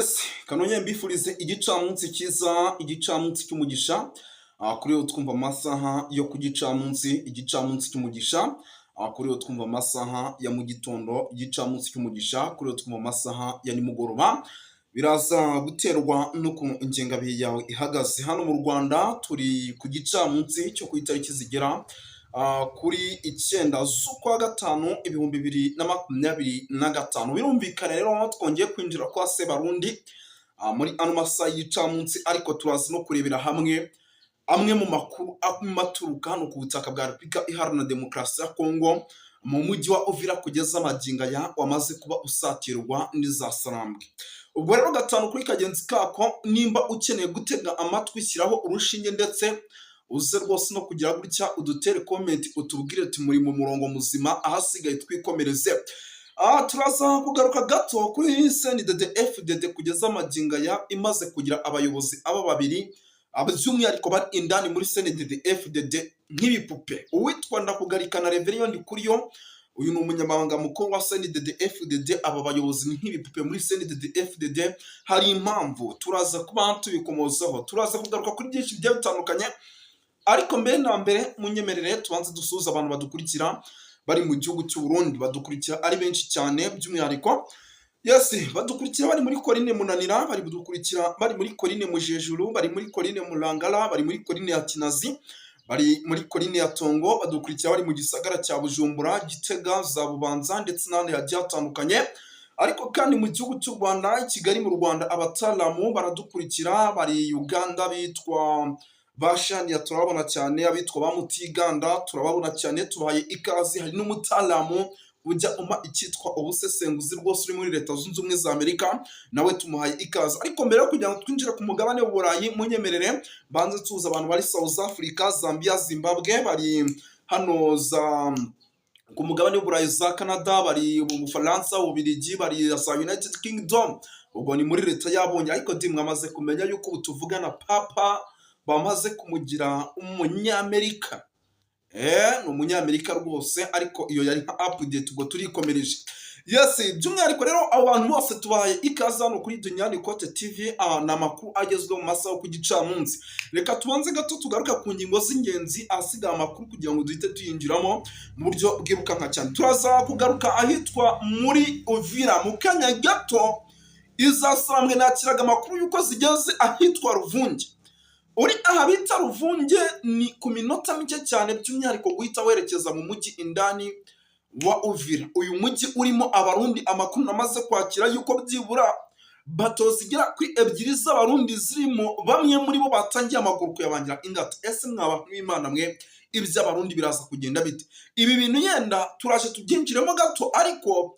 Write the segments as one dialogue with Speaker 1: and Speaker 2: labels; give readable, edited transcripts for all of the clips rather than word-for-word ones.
Speaker 1: Yes, kanonye mbifurize igicamunsi cyiza, igicamunsi cy'umugisha. Kuri yo twumva amasaha yo ku gicamunsi, igicamunsi cy'umugisha. Kuri yo twumva amasaha ya mu gitondo, igicamunsi cy'umugisha. Kuri yo twumva amasaha ya nimugoroba. Biraza guterwa n'ukuntu ingengabihe yawe ihagaze. Hano mu Rwanda turi ku gicamunsi cyo ku itariki zigera kuri 9 z'ukwa gatanu 2025. Birumvikana rero twongeye kwinjira kwa Sebarundi muri ano masaha y'icamunsi, ariko turazi no kurebera hamwe amwe mu makuru amaturuka hano ku butaka bwa Repubulika Iharanira Demokarasi ya Kongo mu mujyi wa Uvira kugeza amagingo aya wamaze kuba usatirwa n'iza Sarambwe. Ubwo rero gatanu kuri kagenzi kako, nimba ukeneye gutega amatwi shyiraho urushinge ndetse uze rwose no kugira gutya udutere comment utubwire ati muri mu murongo muzima, ahasigaye twikomereze. Turaza kugaruka gato kuri CNDD FDD kugeza amagingo aya imaze kugira abayobozi aba babiri by'umwihariko bari indani muri CNDD FDD nk'ibipupe. Uwitwa Ndakugarikana Reverien Ndikuriyo, uyu ni umunyamabanga mukuru wa CNDD FDD. Aba bayobozi ni nk'ibipupe muri CNDD FDD, hari impamvu turaza kuba tubikomozaho. Turaza kugaruka kuri byinshi bigiye bitandukanye, ariko mbere na mbere munyemerere tubanze dusuhuza abantu badukurikira bari mu gihugu cy'u Burundi. Badukurikira ari benshi cyane, by'umwihariko badukurikira bari muri Korine Munanira, bari budukurikira bari muri Korine Mujejuru, bari muri Korine Mulangala, bari muri Korine ya Kinazi, bari muri Korine ya Tongo, badukurikira bari mu gisagara cya Bujumbura, Gitega, za Bubanza ndetse n'ahandi hagiye hatandukanye. Ariko kandi mu gihugu cy'u Rwanda, i Kigali mu Rwanda, abatalamu baradukurikira, bari Uganda bitwa Bashani, turababona cyane, abitwa ba Mutiganda turababona cyane, tubahaye ikazi. Hari n'umutalamu ujya icyitwa ubusesenguzi rwose uri muri Leta Zunze Ubumwe za Amerika, nawe tumuhaye ikazi. Ariko mbere yo kugira ngo twinjire ku mugabane w'Uburayi, munyemerere banze tuza abantu bari South Africa, Zambia, Zimbabwe, bari hano za ku mugabane w'Uburayi za Canada, bari mu Bufaransa, Ububiligi, bari za United Kingdom, ubwo ni muri leta y'Abongereza. Ariko mwamaze kumenya yuko tuvugana papa bamaze kumugira umunyamerika. Ni umunyamerika rwose, ariko iyo yari nka update ubwo turikomereje. By'umwihariko rero abantu bose tubahaye ikaze hano kuri Dunyani Kote TV, ni amakuru agezweho mu masaha ku gicamunsi. Reka tubanze gato tugaruka ku ngingo z'ingenzi ahasigaye amakuru kugira ngo duhite tuyinjiramo mu buryo bwirukanka cyane. Turaza kugaruka ahitwa muri Uvira mu kanya gato. Iza Sarambwe nakiraga amakuru yuko zigeze ahitwa Ruvunge. Uri aha bita Ruvunge ni ku minota mike cyane, by'umwihariko guhita werekeza mu mujyi indani wa Uvira. Uyu mujyi urimo abarundi, amakuru namaze kwakira yuko byibura bato zigera kuri 2 z'abarundi zirimo, bamwe muri bo batangiye amaguru kuyabangira ingata. Ese mwaba n'Imana mwe, iby'abarundi biraza kugenda bite? Ibi bintu yenda turaje tubyinjiremo gato, ariko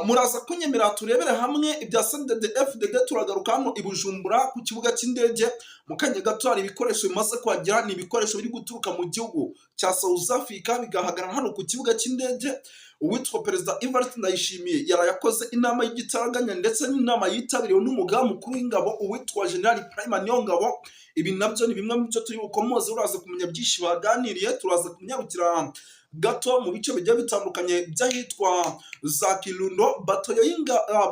Speaker 1: muraza kunyemera turebere hamwe ibya CNDD FDD. Turagaruka hano i Bujumbura ku kibuga cy'indege mu kanya gato. Hari ibikoresho bimaze kuhagera, ni ibikoresho biri guturuka mu gihugu cya South Africa bigahagarara hano ku kibuga cy'indege. Uwitwa Perezida Evariste Ndayishimiye yarayakoze inama y'igitaraganya ndetse n'inama yitabiriwe n'umugaba mukuru w'ingabo uwitwa General Prime Niyongabo. Ibi nabyo ni bimwe mu byo turi bukomoze, uraza kumenya byinshi baganiriye. Turaza kunyarukira gato mu bice bigiye bitandukanye by'ahitwa za Kirundo.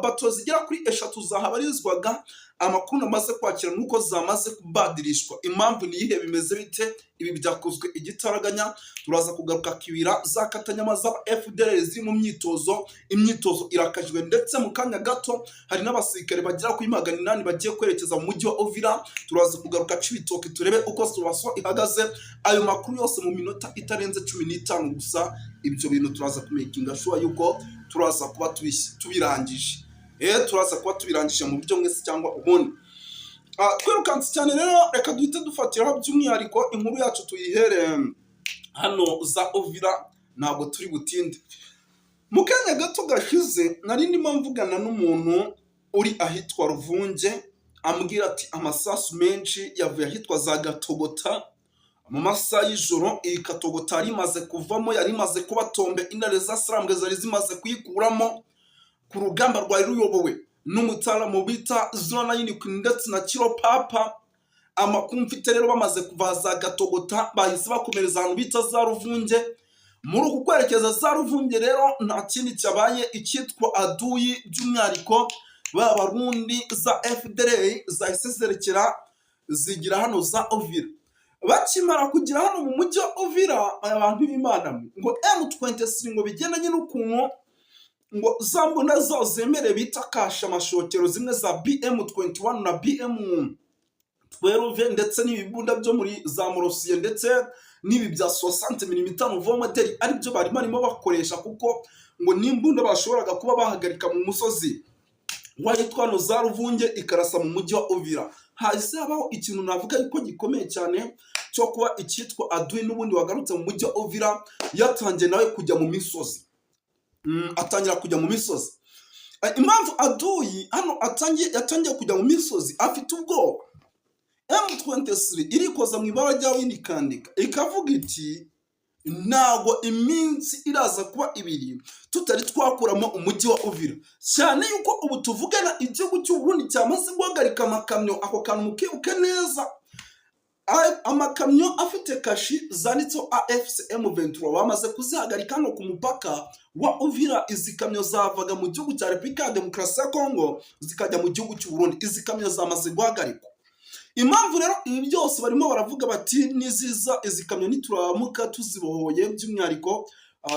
Speaker 1: Bato zigera kuri 3 zahabarizwaga. Amakuru namaze kwakira nuko zamaze kubadirishwa. Impamvu ni ihe bimeze bite? Ibi byakozwe igitaraganya. Turaza kugaruka kibira za Katanyamaza FDL ziri mu myitozo. Imyitozo irakajwe ndetse mu kanya gato hari n'abasirikare bagera kuri 800 bagiye kwerekeza mu mujyi wa Uvira. Turaza kugaruka Cibitoke turebe uko situaso ihagaze. Ayo makuru yose mu minota itarenze 15 gusa. Ibyo bintu turaza kumekinga sure yuko turaza kuba tubirangije. Turaza kuba tubirangije mu buryo mwese cyangwa ubundi. Twirukanse cyane rero, reka duhite dufatiraho by'umwihariko inkuru yacu tuyihere hano za Uvira, ntabwo turi butinde. Mu kanya gato gashize nari ndimo mvugana n'umuntu uri ahitwa Ruvunge, ambwira ati amasasu menshi yavuye ahitwa za Gatogota mu masaha y'ijoro. Iyi Gatogota yari imaze kuvamo, yari imaze kuba tombe, intare za Sarambwe zari zimaze kuyikuramo ku rugamba rwari ruyobowe n'umutalamu bita Zonayini ndetse na Kiro Papa. Amakuru mfite rero bamaze kuva za Gatogota bahise bakomereza ahantu bita za Ruvunge. Muri uku kwerekeza za Ruvunge rero nta kindi cyabaye icyitwa aduyi, by'umwihariko ba barundi za FDLR zahise zerekera zigira hano za Uvira. Bakimara kugira hano mu mujyi wa Uvira, abantu b'Imana ngo M23 ngo bigendanye n'ukuntu ngo za mbunda zao zemere bita kasha amashokero zimwe za BM21 na BM12 ndetse n'ibibunda byo muri za Morosiye ndetse n'ibi bya 60 mm nouveau modèle ari byo bari barimo bakoresha, kuko ngo n'imbunda bashoboraga kuba bahagarika mu musozi wayitwa no za Ruvunge ikarasa mu mujyi wa Uvira. Hahise habaho ikintu navuga yuko gikomeye cyane cyo kuba icyitwa Adui n'ubundi wagarutse mu mujyi wa Uvira yatangiye nawe kujya mu misozi. Atangira kujya mu misozi. Impamvu Adui hano yatangiye kujya mu misozi afite ubwoba. M23 irikoza mu ibara rya windi kandika ikavuga iti ntago iminsi iraza kuba ibiri tutari twakuramo umujyi wa Uvira, cyane yuko ubu tuvugana igihugu cy'u Burundi cyamaze guhagarika amakamyo. Ako kantu mukibuke neza, amakamyo afite kashi zanditseho AFC M23 bamaze kuzihagarika no ku mupaka wa Uvira. Izi kamyo zavaga mu gihugu cya Repubulika ya Demokarasi ya Kongo zikajya mu gihugu cy'u Burundi. Izi kamyo zamaze guhagarikwa. Impamvu rero ibi byose barimo baravuga bati niziza izi kamyo nituramuka tuzibohoye, by'umwihariko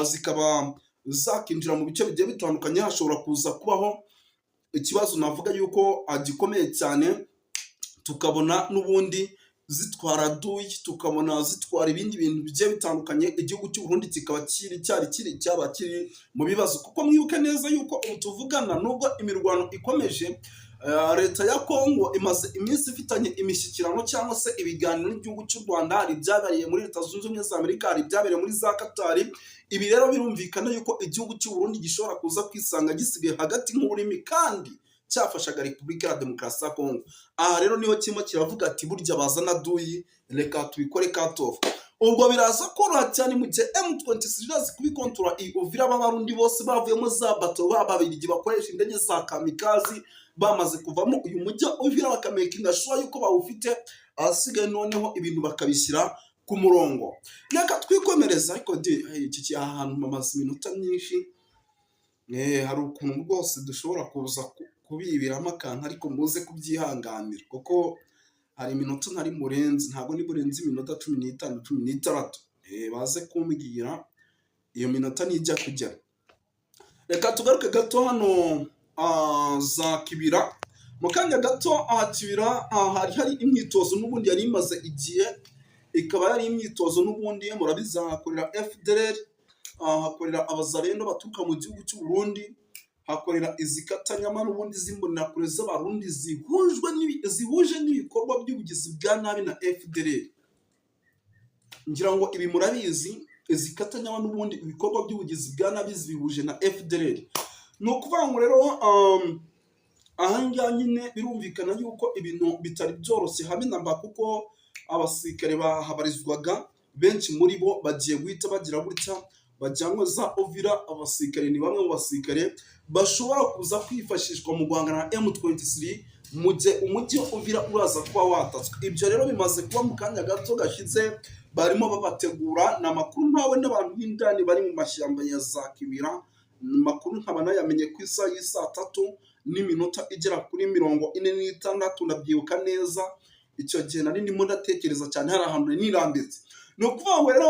Speaker 1: zikaba zakinjira mu bice bigiye bitandukanye, hashobora kuza kubaho ikibazo navuga yuko gikomeye cyane, tukabona n'ubundi zitwara Adui, tukabona zitwara ibindi bintu bigiye bitandukanye. Igihugu cy'u Burundi kikaba kiri mu bibazo, kuko mwibuke neza yuko ubu tuvugana nubwo imirwano ikomeje, leta ya Kongo imaze iminsi ifitanye imishyikirano cyangwa se ibiganiro n'igihugu cy'u Rwanda. Hari ibyabereye muri Leta Zunze Ubumwe za Amerika, hari ibyabereye muri za Katari. Ibi rero birumvikana yuko igihugu cy'u Burundi gishobora kuza kwisanga gisigaye hagati nk'ururimi kandi cyafashaga Repubulika ya Demokarasi ya Kongo. Aha rero niho kirimo kiravuga ati burya bazana Adui, reka tubikore katofu. Ubwo biraza koroha cyane mu gihe M23 irazi kubikontrola Uvira. Abarundi bose bavuyemo za bato bababirigi bakoresha indege za kamikazi bamaze kuvamo uyu mujyi wa Uvira bakamakinga sure yuko bawufite, asigaye noneho ibintu bakabishyira ku murongo. Reka twikomereza, ariko iki ahantu mamaze iminota myinshi, hari ukuntu rwose dushobora kuza kubibiramo akantu, ariko muze kubyihanganira kuko hari iminota ntari murenzi, ntabwo ni burenze iminota 15 16. Baze kumbwira iyo minota nijya kujya. Reka tugaruke gato hano za Kibira. Mu kanya gato Kibira hari imyitozo n'ubundi yari imaze igihe, ikaba yari imyitozo n'ubundi murabiza hakorera FDLR, hakorera abazarendo baturuka mu gihugu cy'u Burundi, hakorera izikatanyama n'ubundi zimbonera kure z'abarundi zihuje n'ibikorwa by'ubugizi bwa nabi na FDLR. Ngira ngo ibi murabizi, izikatanyama n'ubundi ibikorwa by'ubugizi bwa nabi zibihuje na FDLR. Ni ukuvuga ngo rero ahangaha nyine birumvikana yuko ibintu bitari byoroshye habe namba, kuko abasirikare bahabarizwaga benshi muri bo bagiye guhita bagira gutya bajyanwe za Uvira. Abasirikare ni bamwe mu basirikare bashobora kuza kwifashishwa mu guhangana na M23 mu gihe umujyi wa Uvira uraza kuba watatswe. Ibyo rero bimaze kuba mu kanya gato gashize, barimo babategura. Ni amakuru mpawe n'abantu b'indani bari mu mashyamba ya za Kibira. Makuru nkaba nayamenye ku isaha y'isa 3 n'iminota igera kuri 46. Ndabyibuka neza icyo gihe nari ndimo ndatekereza cyane, hari ahantu nirambitse. Ni ukuvuga ngo rero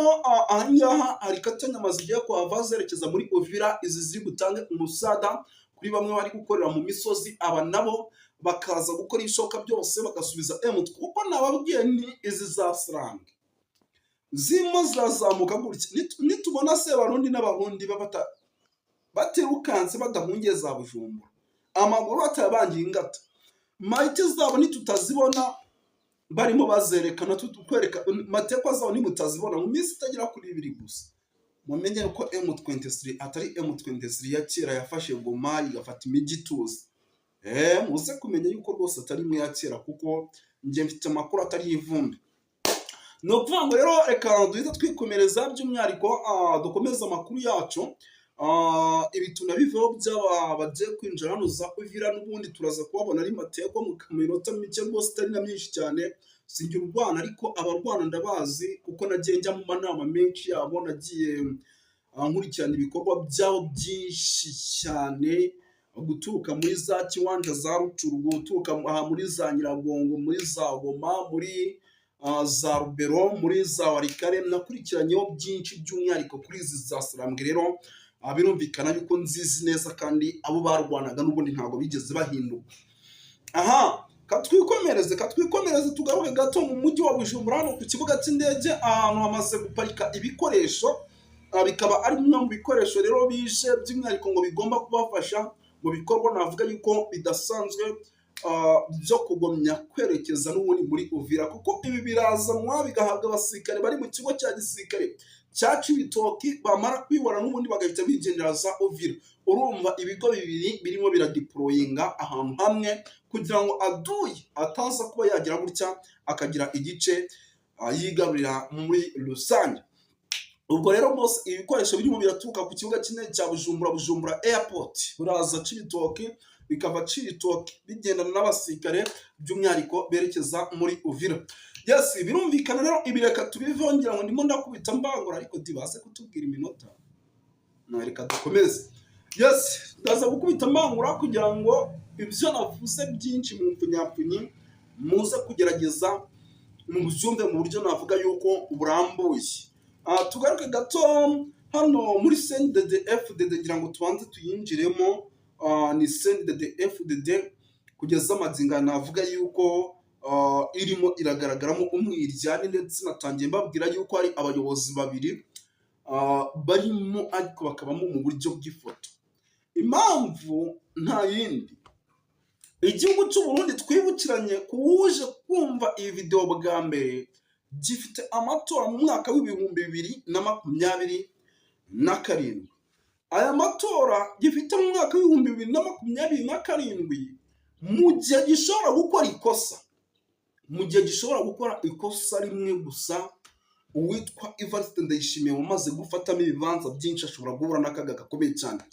Speaker 1: ahangaha hari katanyama zigiye kuhava zerekeza muri Uvira. Izi ziri gutanga umusada kuri bamwe bari gukorera mu misozi, aba nabo bakaza gukora ishoka byose bagasubiza M23, kuko nababwiye ni izi za Srange zimo zazamuka gutya. Nitubona se Barundi n'Abarundi baterukanse badahungiye za Bujumbura, amaguru atabangiye ingata, mayite zabo nitutazibona barimo bazerekana, tukwereka mateko zabo nimutazibona mu minsi itagira kuri 2 gusa, mumenye ko M23 atari M23 ya kera yafashe Goma igafata imijyi tuzi. Muze kumenya yuko rwose atari mwe ya kera, kuko nje mfite amakuru atari ivumbi. No kuvuga ngo rero reka duhita twikomereza, by'umwihariko dukomeza amakuru yacu. Ibi tunabiveho by'aba bagiye kwinjira hano za Uvira, n'ubundi turaza kubabona ari mateko mu minota mike rwose itari na myinshi cyane. Singira urwana, ariko abarwana ndabazi kuko nagiye njya mu manama menshi yabo, nagiye nkurikirana ibikorwa byabo byinshi cyane. guturuka muri za Kiwanja, za Rucuru, guturuka aha muri za Nyiragongo, muri za Goma, muri za Rubero, muri za Warikare. Nakurikiranyeho byinshi by'umwihariko kuri izi za Sarambwe. Rero birumvikana yuko nzizi neza kandi abo barwanaga n'ubundi ntabwo bigeze bahinduka. Aha, katwikomereze tugaruke gato mu mujyi wa Bujumbura, hano ku kibuga cy'indege, ahantu hamaze guparika ibikoresho, bikaba ari bimwe mu bikoresho rero bije by'umwihariko ngo bigomba kubafasha mu bikorwa navuga yuko bidasanzwe byo kugomya kwerekeza n'ubundi muri Uvira, kuko ibi birazanwa bigahabwa abasirikare bari mu kigo cya gisirikare cya Cibitoki, bamara kwibona n'ubundi bagahita bigendera za Uvira. Urumva ibigo bibiri birimo biradeployinga ahantu hamwe kugira ngo aduyi ataza kuba yagira gutya akagira igice yigaburira muri rusange. Ubwo rero bose ibikoresho birimo biraturuka ku kibuga cy'indege cya Bujumbura Airport, buraza Cibitoki, bikava Cibitoki bigendana n'abasirikare by'umwihariko berekeza muri Uvira. Yes, birumvikana rero ibireka tubivongera ngo ndimo ndakubita mbangura, ariko dibaze kutubwira iminota. Reka dukomeze. Yes, ndaza gukubita mbangura kugira ngo ibyo navuze byinshi mu mpfunyapfunyi muze kugerageza mu byumve mu buryo navuga yuko burambuye. Tugaruke gato hano muri CNDD-FDD, ngira ngo tubanze tuyinjiremo. Ni CNDD-FDD kugeza amagingo navuga yuko irimo iragaragaramo umwiryane, ndetse natangiye mbabwira yuko hari abayobozi babiri barimo ariko bakabamo mu buryo bw'ifoto. Impamvu nta yindi, igihugu cy'u Burundi twibukiranye kuwuje kumva iyi video bwa mbere, gifite amatora mu mwaka w'2027. Aya matora gifite mu mwaka w'2027 mu gihe gishobora gukora ikosa rimwe gusa, uwitwa Evariste Ndayishimiye wamaze gufatamo ibibanza byinshi ashobora guhura n'akaga gakomeye cyane.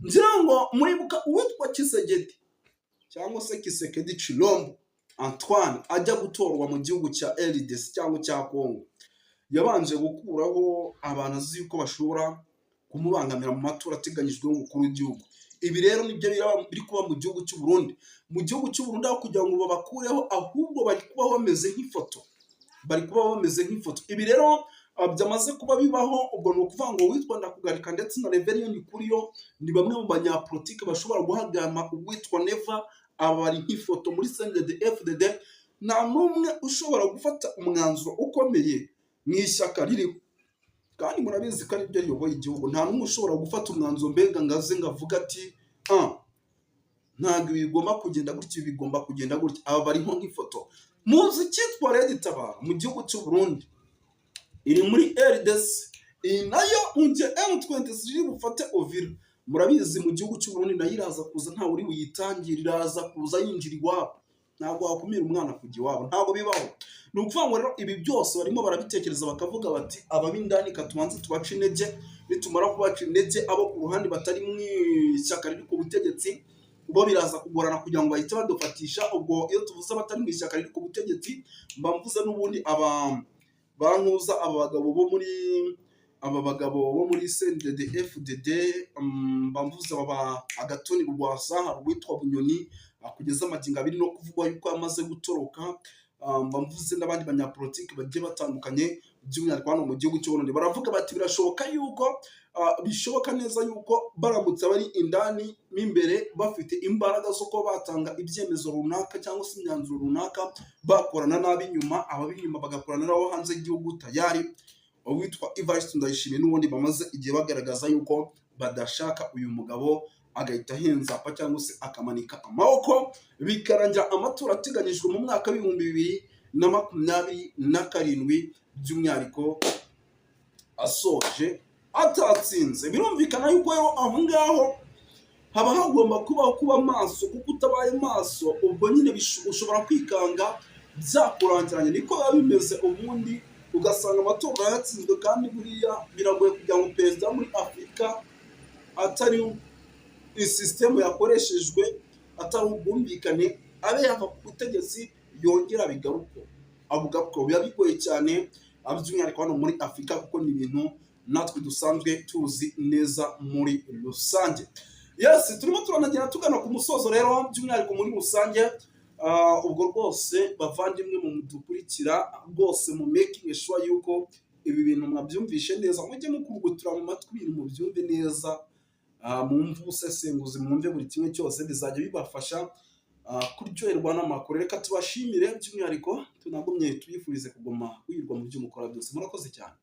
Speaker 1: Ngira ngo muribuka uwitwa Kisegedi cyangwa se Kisekedi Chilombo Antoine ajya gutorwa mu gihugu cya RDC cyangwa cya Congo, yabanje gukuraho abantu azi yuko bashobora kumubangamira mu matora ateganyijwe n'umukuru w'igihugu. Ibi rero nibyo biri kuba mu gihugu cy'u Burundi. Mu gihugu cy'u Burundi aho kugira ngo babakureho, ahubwo bari kuba bameze nk'ifoto. Ibi rero byamaze kuba bibaho. Ubwo ni ukuvuga ngo witwa Ndakugarika ndetse na Reverien Ndikuriyo ni bamwe mu banyapolitike bashobora guhagama uwitwa Neva, aba bari nk'ifoto muri CNDD-FDD. Nta n'umwe ushobora gufata umwanzuro ukomeye mu ishyaka ririho, kandi murabizi ko aribyo riyoboye igihugu. Nta n'umwe ushobora gufata umwanzuro mbega ngaze ngavuga ati ntabwo bigomba kugenda gutya, bigomba kugenda gutya. Aba bariho nk'ifoto. Muzi cyitwa Red Tabara mu gihugu cy'u Burundi, iri muri RDC. Iyi nayo unje M23 bufate Uvira. Murabizi mu gihugu cy'u Burundi nayo iraza kuza, ntawe uri buyitangira, iraza kuza yinjira iwabo. Ntabwo wakumira umwana kujya iwabo, ntabwo bibaho. Ni ukuvuga ngo rero ibi byose barimo barabitekereza bakavuga bati ababindani katubanze tubaca intege, nitumara kubaca intege abo ku ruhande batari mu ishyaka riri ku butegetsi bo biraza kugorana kugira ngo bahite badufatisha. Ubwo iyo tuvuze abatari mu ishyaka riri ku butegetsi mbavuze n'ubundi bankuza aba bagabo bo muri CNDD-FDD, mbavuze Agatoni Rwasa, hari uwitwa Bunyoni kugeza amagingo abiri no kuvugwa yuko yamaze gutoroka. Mbavuze n'abandi banyapolitiki bagiye batandukanye by'umwihariko hano mu gihugu cy'u Burundi. Baravuga bati birashoboka yuko bishoboka neza yuko baramutse bari indani m'imbere bafite imbaraga zo kuba batanga ibyemezo runaka cyangwa se imyanzuro runaka, bakorana n'ab'inyuma, ab'inyuma bagakorana n'abo hanze y'igihugu. Tayari uwitwa Evariste Ndayishimiye n'ubundi bamaze igihe bagaragaza yuko badashaka uyu mugabo, agahita ahenzapa cyangwa se akamanika amaboko, bikarangira amatora ateganyijwe mu mwaka w'2027 by'umwihariko asoje atatsinze. Birumvikana yuko rero aho ngaho haba hagomba kuba maso, kuko utabaye maso ubwo nyine ushobora kwikanga byakurangiranye. Niko biba bimeze ubundi, ugasanga amatora yatsinzwe, kandi buriya biragoye kugira ngo perezida muri Afurika atari isisitemu yakoreshejwe, atari ubwumvikane, abe yava ku butegetsi yongera bigaruka. Avuga ko biba bigoye cyane by'umwihariko hano muri Afurika, kuko ni ibintu natwe dusanzwe tuzi neza muri rusange. Yes, turimo turanagenda tugana ku musozo rero by'umwihariko muri rusange. Ubwo rwose bavandimwe mu mudukurikira rwose mu making sure yuko ibi bintu mwabyumvishe neza, mujye mukurugutura mu matwi ibintu mubyumve neza, mwumve ubusesenguzi, mwumve buri kimwe cyose, bizajya bibafasha kuryoherwa n'amakuru. Reka tubashimire by'umwihariko tunagumye tuyifurize kuguma wirwa mu byo mukora byose. Murakoze cyane.